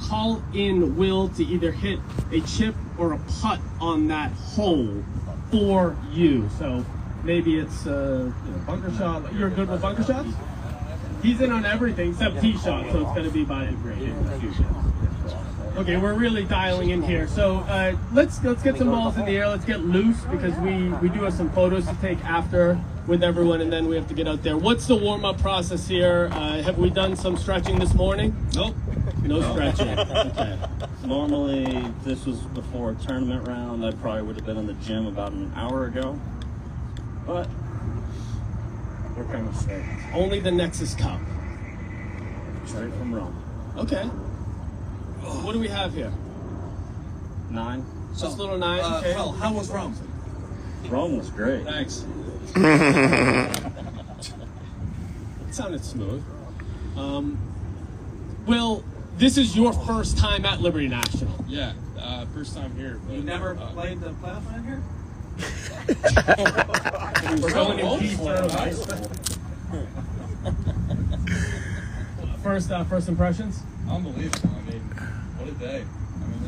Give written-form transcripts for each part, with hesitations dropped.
call in Will to either hit a chip or a putt on that hole for you. So maybe it's bunker shot. You're good with bunker shots? He's in on everything except tee shot, so it's going to be by the green. Okay, we're really dialing in here. So let's get some balls in the air. Let's get loose because we do have some photos to take after with everyone, and then we have to get out there. What's the warm-up process here? Have we done some stretching this morning? Nope. No stretching. Okay. Normally, if this was before a tournament round, I probably would have been in the gym about an hour ago. But we're kind of straight. Only the Nexus Cup. Straight from Rome. Okay. What do we have here? 9. Just a little 9. Okay. Well, how was Rome? Rome was great. Thanks. It sounded smooth. Will, this is your first time at Liberty National. Yeah, first time here. But, You never played the playoff round here? We're going in deep First impressions? Unbelievable. I mean, what a day. I mean,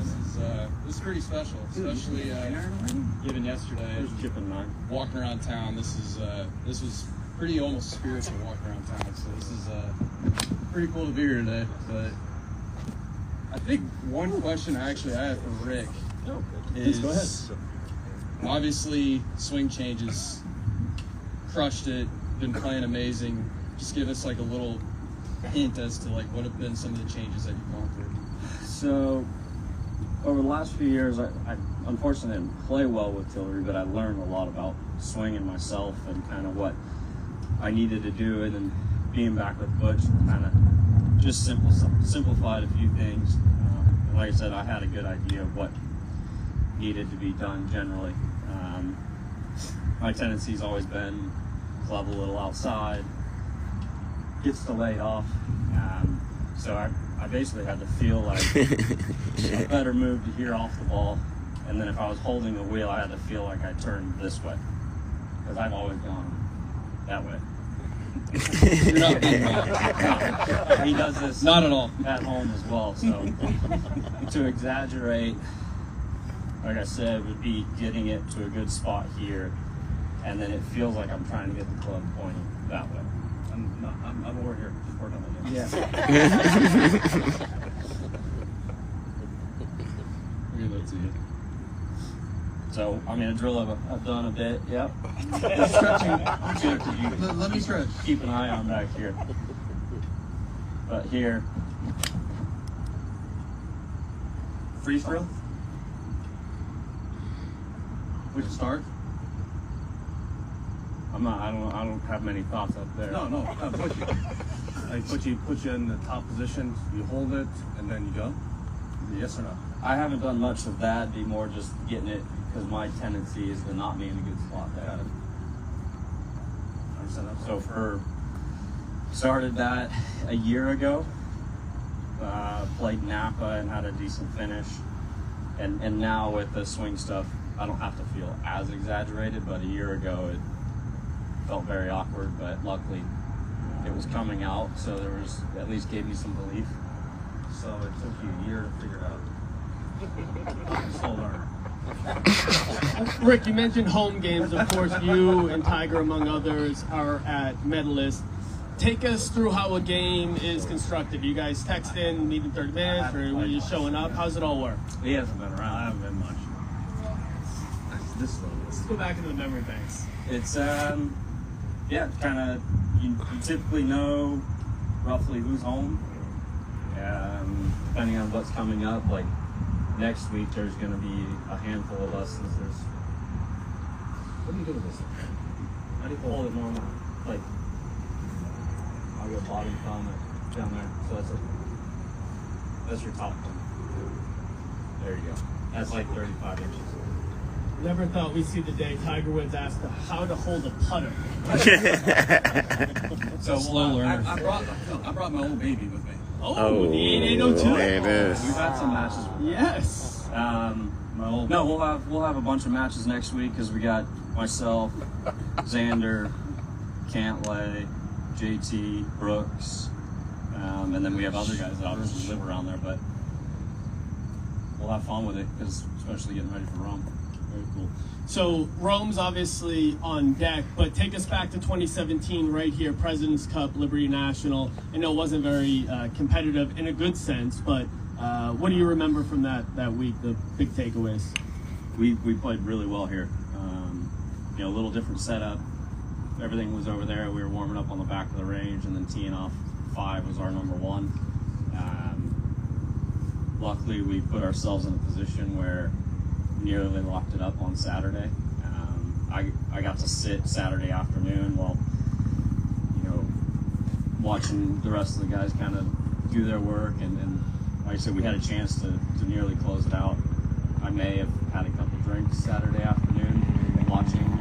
this is pretty special, especially even yesterday. Chipping 9. Walking around town, this was pretty almost spiritual walking around town. So this is pretty cool to be here today. But I think one question I actually have for Rick is, go ahead. Obviously swing changes, crushed it, been playing amazing. Just give us like a little hint as to like what have been some of the changes that you've gone through. So, over the last few years, I unfortunately didn't play well with Tillery, but I learned a lot about swinging myself and kind of what I needed to do. And then being back with Butch kind of just simplified a few things. And like I said, I had a good idea of what needed to be done generally. My tendency's always been club a little outside, gets delayed off. So I basically had to feel like a better move to here off the ball. And then if I was holding the wheel, I had to feel like I turned this way. Because I've always gone that way. You're not being bad. He does this Not at all. at home as well. So to exaggerate, like I said, would be getting it to a good spot here. And then it feels like I'm trying to get the club pointing that way. I'm over here. Just working on it. Yeah. We're gonna see it. So, I mean, a drill I've done a bit. Yep. Stretching. Let me stretch. Keep an eye on back here. But here, freeze drill. We can start. I don't have many thoughts up there. No, put you. I put you in the top position. You hold it and then you go. Yes or no? I haven't done much of that. Be more just getting it because my tendency is to not be in a good spot there. So started that a year ago. Played Napa and had a decent finish. And now with the swing stuff, I don't have to feel as exaggerated. But a year ago, it felt very awkward. But luckily, it was coming out, so there was at least gave me some relief. So it took you a year to figure it out. Slow learner. Rick, you mentioned home games. Of course, you and Tiger, among others, are at Medalist. Take us through how a game is constructed. You guys text in, meet in 30 minutes, or are you showing up? How's it all work? He hasn't been around. I haven't been much. Let's go back into the memory banks. It's kind of you typically know roughly who's home. Depending on what's coming up, like next week, there's going to be a handful of us. Since there's What do you do with this? how do you hold it normal? Like I'll go bottom thumb it down there. So that's your top thumb. There you go. That's like 35 inches. Never thought we'd see the day Tiger Woods asked how to hold a putter. So slow learner. I brought my old baby with me. Oh, the 8802. There it is. We've had some matches. Yes. We'll have a bunch of matches next week because we got myself, Xander, Cantlay, JT, Brooks, and then we have other guys that obviously live around there. But we'll have fun with it, because especially getting ready for Rome. Very cool. So Rome's obviously on deck, but take us back to 2017 right here, President's Cup, Liberty National. I know it wasn't very competitive in a good sense, but what do you remember from that week, the big takeaways? We played really well here. A little different setup. Everything was over there. We were warming up on the back of the range, and then teeing off 5 was our number 1. Luckily, we put ourselves in a position where nearly locked it up on Saturday. I got to sit Saturday afternoon while, watching the rest of the guys kind of do their work, and like I said, we had a chance to nearly close it out. I may have had a couple drinks Saturday afternoon watching.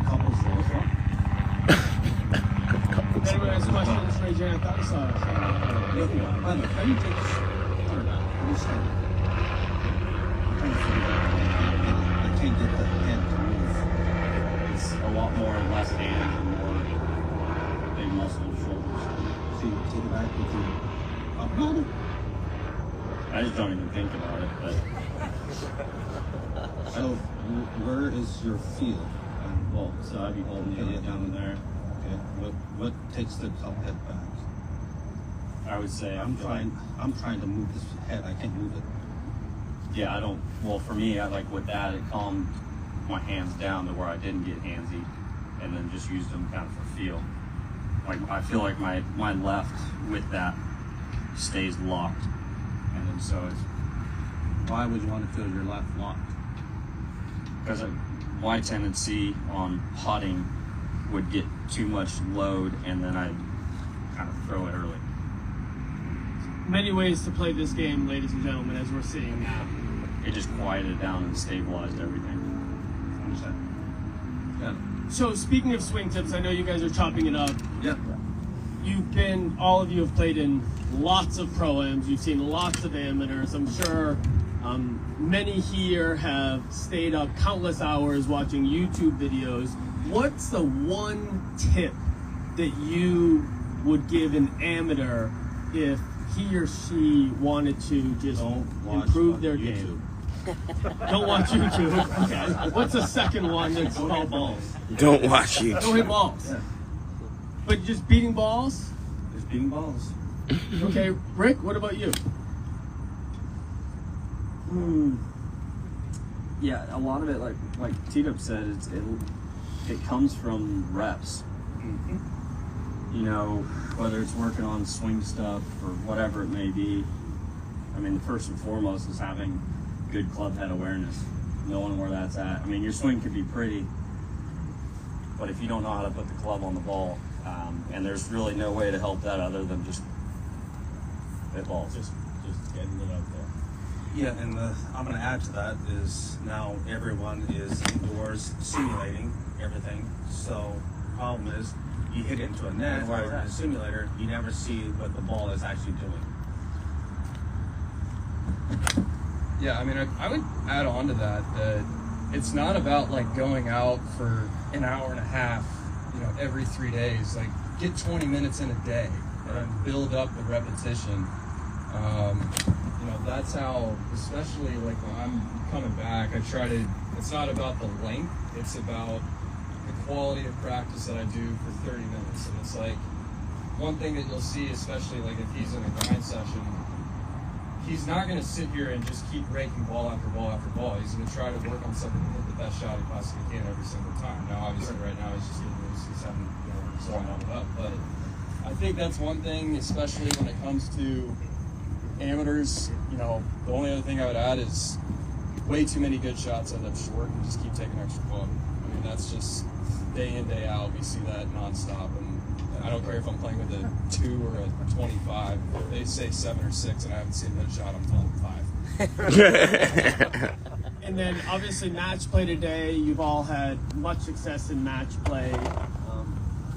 Couples there as well. Anyone has questions? Raise your hand. How do you take this? I can't get the hand to move. It's a lot more less hands and more big muscles, shoulders. So you take it back with your upper body? I just don't even think about it, but So where is your feel? well, so I'd be holding Okay, it down there. Okay. What takes the club head back? I would say I'm trying to move this head. I can't move it. Yeah, I don't. Well, for me, I like with that, it calmed my hands down to where I didn't get handsy, and then just used them kind of for feel. Like I feel like my left with that stays locked, and then so it's Why would you want to feel your left locked? because my tendency on putting would get too much load, and then I'd kind of throw it early. Many ways to play this game, ladies and gentlemen, as we're seeing now. It just quieted down and stabilized everything. Understand? Yeah. So speaking of swing tips, I know you guys are chopping it up. Yeah. All of you have played in lots of pro-ams. You've seen lots of amateurs. I'm sure many here have stayed up countless hours watching YouTube videos. What's the one tip that you would give an amateur if he or she wanted to just improve their game? Don't watch YouTube. Okay. What's the second one that's called balls? Don't watch you. Don't hit balls. Yeah. But just beating balls? It's beating balls. Okay, Rick, what about you? Yeah, a lot of it, like T-Dub said, it comes from reps. Whether it's working on swing stuff or whatever it may be. I mean, first and foremost is having good club head awareness, knowing where that's at. I mean, your swing could be pretty, but if you don't know how to put the club on the ball, and there's really no way to help that other than just hit balls. Just getting it out there. Yeah, and I'm going to add to that is now everyone is indoors simulating everything. So problem is you hit it into a net or a simulator, you never see what the ball is actually doing. Yeah, I mean, I would add on to that it's not about like going out for an hour and a half, every 3 days. Like, get 20 minutes in a day and build up the repetition. That's how, especially like when I'm coming back, it's not about the length, it's about the quality of practice that I do for 30 minutes. And it's like, one thing that you'll see, especially like if he's in a grind session, he's not going to sit here and just keep raking ball after ball after ball. He's going to try to work on something to hit the best shot he possibly can every single time. Now, obviously, right now he's just getting loose. He's having, warming it up. But I think that's one thing, especially when it comes to amateurs. The only other thing I would add is way too many good shots end up short and just keep taking extra club. I mean, that's just day in, day out. We see that nonstop. And I don't care if I'm playing with a 2 or a 25. If they say 7 or 6 and I haven't seen a good shot, I'm telling them 5. And then obviously match play today. You've all had much success in match play.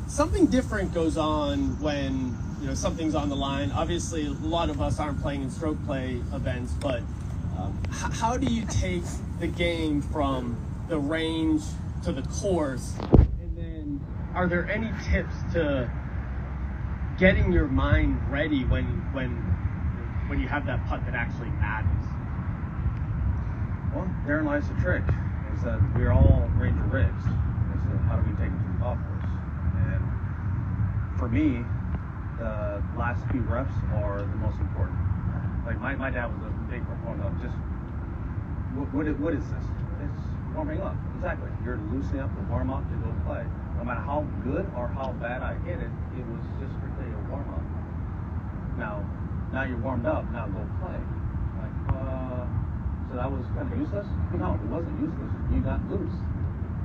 Something different goes on when something's on the line. Obviously, a lot of us aren't playing in stroke play events, but how do you take the game from the range to the course? And then, are there any tips to getting your mind ready when when you have that putt that actually matters? Well, therein lies the trick, is that we're all Ranger rigs. So how do we take it to the golf course? And for me, the last few reps are the most important. Like my dad was a big proponent of just, what is this? It's warming up. Exactly. You're loosening up to warm up to go play. No matter how good or how bad I hit it, it was just strictly a warm up. Now you're warmed up, now go play. Like, so that was kind of useless? No, it wasn't useless. You got loose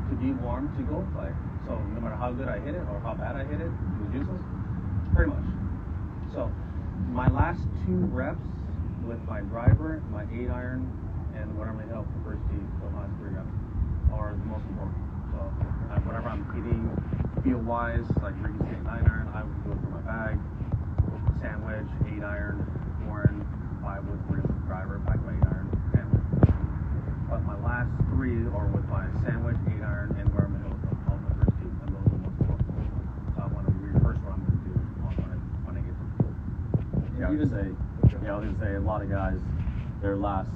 to be warm to go play. So no matter how good I hit it or how bad I hit it, it was useless? Pretty much. So my last 2 reps with my driver, my 8-iron, and whatever I hit off the first tee, the last 3 reps, are the most important. So whatever I'm hitting feel-wise, like Rickie saying 9-iron, I would go for my bag, sandwich, 8-iron, Warren, 5-wood, with driver, back to my 8-iron, sandwich. But my last 3 are with my sandwich, 8-iron, and where I'm going to hit off the first tee, and those are the most important. So I want to rehearse what I'm going to do when I get to the field. I was gonna say a lot of guys, their last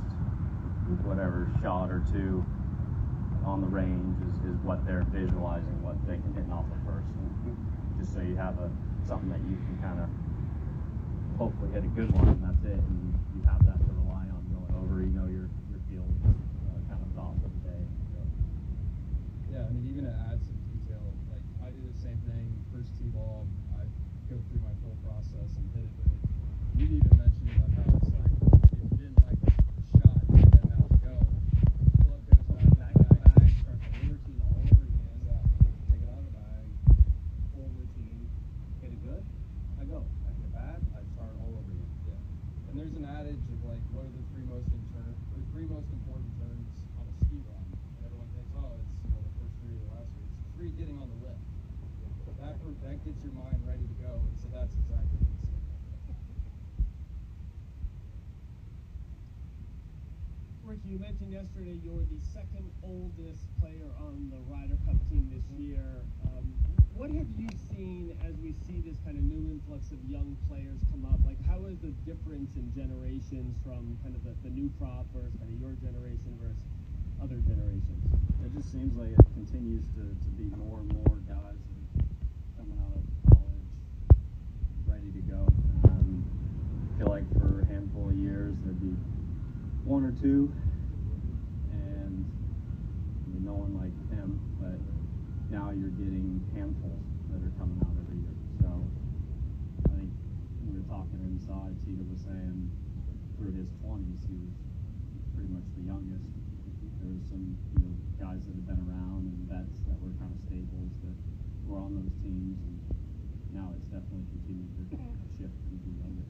whatever shot or 2 on the range is what they're visualizing, what they can hit off the first. And just so you have something that you can kind of hopefully hit a good one, and that's it. And you have that to rely on going over. You know your field kind of thoughts of the day. So. Yeah, I mean, even to add some detail, like I do the same thing. First tee ball, I go through my full process and hit it. But you even mentioned about how it's like if you didn't like the shot, you didn't have to go. Club goes back to the bag, start the whole routine all over again. Exactly. Take it out of the bag, full routine. Hit it good, I go. I hit it bad, I start all over again. Yeah. And there's an adage of like, what are the 3 most important turns on a ski run? And everyone thinks, oh, it's the first 3 or the last 3. It's 3 getting on the lip. That gets your mind ready to go, and so that's exactly what it's saying. Rickie, you mentioned yesterday you're the 2nd oldest player on the Ryder Cup team this year. What have you seen as we see this kind of new influx of young players come up? Like, how is the difference in generations from kind of the new crop versus kind of your generation versus other generations? It just seems like it continues to be more and more guys that are coming out of college ready to go. I feel like for a handful of years there'd be 1 or 2, and no one like him, but now you're getting handfuls that are coming out every year. So I think we were talking inside, Tita was saying through his 20s he was pretty much the youngest. There was some guys that had been around and vets that were kind of staples that were on those teams, and now it's definitely continued to shift and be younger.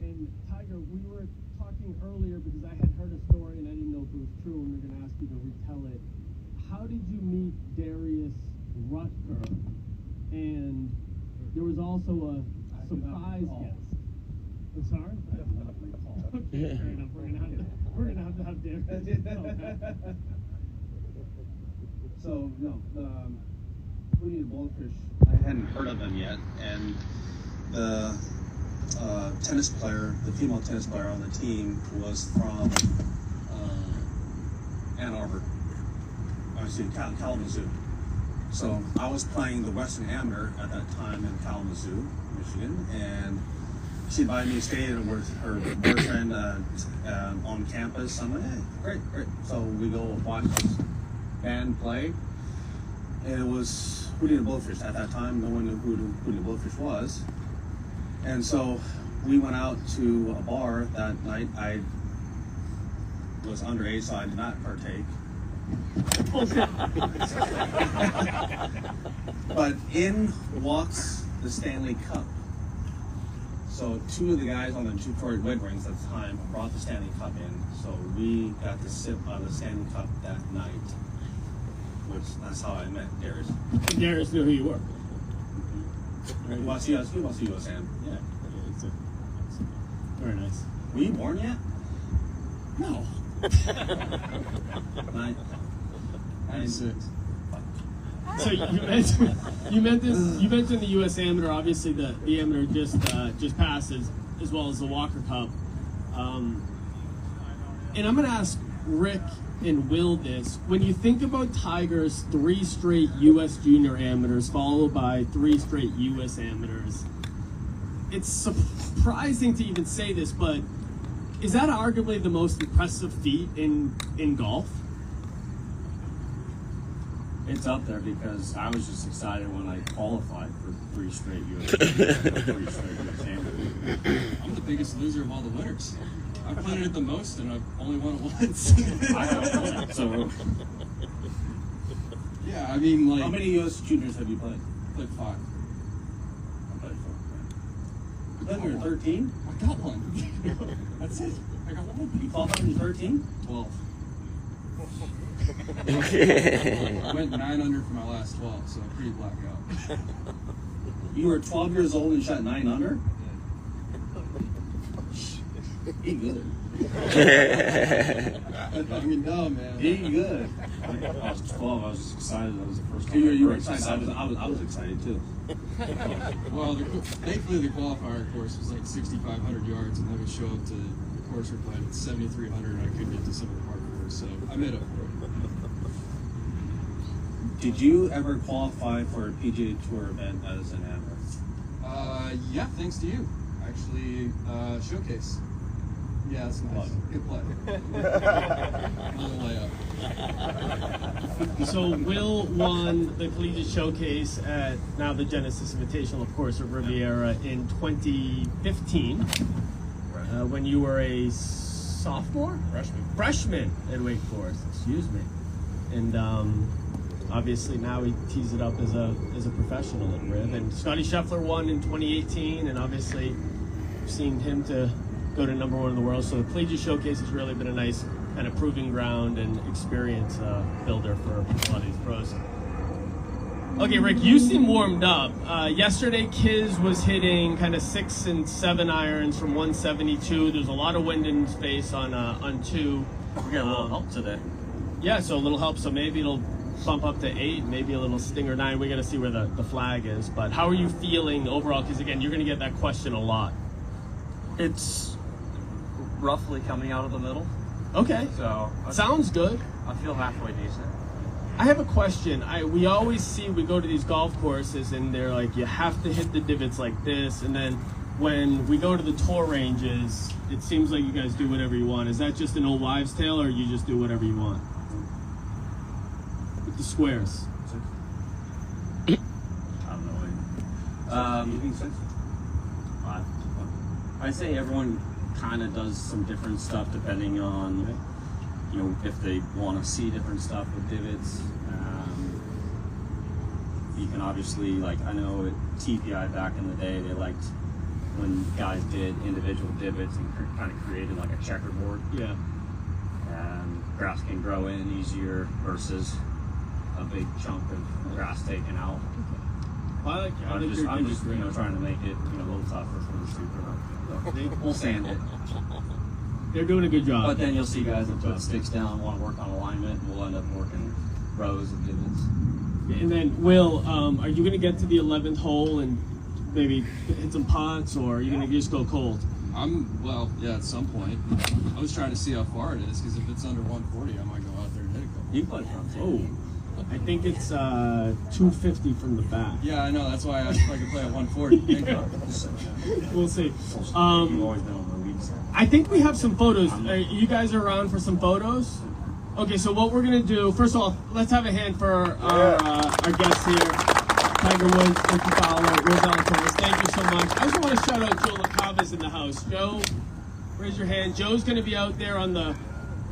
And Tiger, we were talking earlier because I had heard a story and I didn't know if it was true, and we're going to ask you to retell it. How did you meet Darius Rutger? And there was also a surprise guest. I'm sorry? I do not recall. Okay, fair enough. We're gonna have to have Darius. So, no, Hootie the Blowfish, I hadn't heard of him yet, and the tennis player, the female tennis player on the team was from Ann Arbor, Kalamazoo. So I was playing the Western Amateur at that time in Kalamazoo, Michigan, and she invited me to stay with her boyfriend on campus. I'm like, hey, great. So we go watch this band play, and it was Hootie and the Blowfish. At that time, no one knew who Hootie and the Blowfish was. And so we went out to a bar that night. I was underage, so I did not partake. But in walks the Stanley Cup. So 2 of the guys on the Detroit Red Wings at the time brought the Stanley Cup in. So we got to sip out of the Stanley Cup that night. That's how I met Darius. Darius knew who you were. He wants to see us, Sam. Yeah. Very nice. Were you born yet? No. 96. So you mentioned the U.S. Amateur. Obviously, the Amateur just passes. as well as the Walker Cup. And I'm going to ask Rick and Will this. When you think about Tiger's 3 straight U.S. Junior Amateurs followed by 3 straight U.S. Amateurs, it's surprising to even say this, but is that arguably the most impressive feat in golf? It's up there because I was just excited when I qualified for 3 straight U.S. Amateurs. I'm the biggest loser of all the winners. I've played it the most, and I've only won it once. I haven't won it, so yeah, I mean, like, How many U.S. juniors have you played? played 5. I played 4. You played when you were 13? I got one. That's it. I got one. You qualified when you were 13? 12. I went 9 under for my last 12, so I'm pretty black out. You were 12 years old and shot 9 under? He good. I mean, no, man. He good. I was 12. I was just excited. That was the first time. You were excited. I was excited too. Well, thankfully the qualifier course was like 6,500 yards, and then we show up to the course we're playing at 7,300, and I couldn't get to some of the hard course, so I made up for it. Did you ever qualify for a PGA Tour event as an amateur? Yeah, thanks to you. Actually, showcase. Yeah, that's nice. Good play. Little layup. So Will won the Collegiate Showcase at now the Genesis Invitational, of course, at Riviera in 2015, when you were a sophomore? Freshman at Wake Forest, excuse me. And obviously now he tees it up as a professional at Riv. And Scotty Scheffler won in 2018, and obviously we've seen him to go to number 1 in the world. So the Collegiate Showcase has really been a nice kind of proving ground and experience builder for a lot of these pros. Okay, Rick, you seem warmed up. Yesterday, Kiz was hitting kind of 6 and 7 irons from 172. There's a lot of wind in his face on 2. we got a little help today. Yeah, so a little help. So maybe it'll bump up to 8, maybe a little stinger 9. We got to see where the flag is. But how are you feeling overall? Because again, you're going to get that question a lot. It's roughly coming out of the middle, Okay, so sounds good. I feel halfway decent. I have a question. We always see, we go to these golf courses and they're like, you have to hit the divots like this. And then when we go to the tour ranges, it seems like you guys do whatever you want. Is that just an old wives' tale, or you just do whatever you want? With the squares. I don't know. You think 6? I'd say everyone kind of does some different stuff depending on, you know, if they want to see different stuff with divots. You can obviously, like, I know at TPI back in the day, they liked when guys did individual divots and kind of created like a checkerboard. Yeah. And grass can grow in easier versus a big chunk of grass taken out. I I'm think just you're you know, trying to make it, you know, a little tougher for the super. We'll sand it. They're doing a good job. But then you'll see guys that put sticks down, want to work on alignment, and we'll end up working rows of divots. And then, Will, are you going to get to the 11th hole and maybe hit some putts, or are you going to just go cold? Well, yeah, at some point. I was trying to see how far it is, because if it's under 140, I might go out there and hit a couple. You put front tape. Oh, I think it's 250 from the back. Yeah, I know. That's why I asked if I could play at 140. Thank you. We'll see. You've always been on the weak side. I think we have some photos. You guys are around for some photos? Okay, so what we're going to do, first of all, let's have a hand for our guests here. Tiger Woods, Rickie Fowler, Will Zalatoris. Thank you so much. I also want to shout out Joe LaCava's in the house. Joe, raise your hand. Joe's going to be out there on the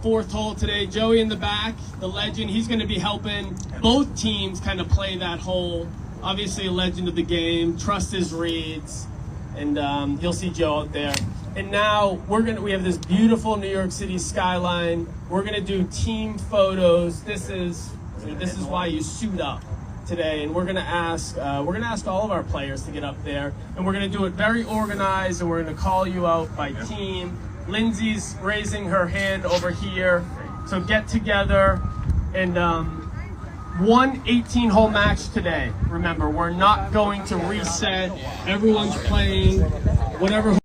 4th hole today. Joey in the back, the legend. He's going to be helping both teams kind of play that hole. Obviously a legend of the game. Trust his reads. And you'll see Joe out there. And now we have this beautiful New York City skyline. We're gonna do team photos. This is why you suit up today. And we're gonna ask all of our players to get up there. And we're gonna do it very organized. And we're gonna call you out by team. Lindsay's raising her hand over here. So get together and 1 18-hole match today. Remember, we're not going to reset. Everyone's playing whatever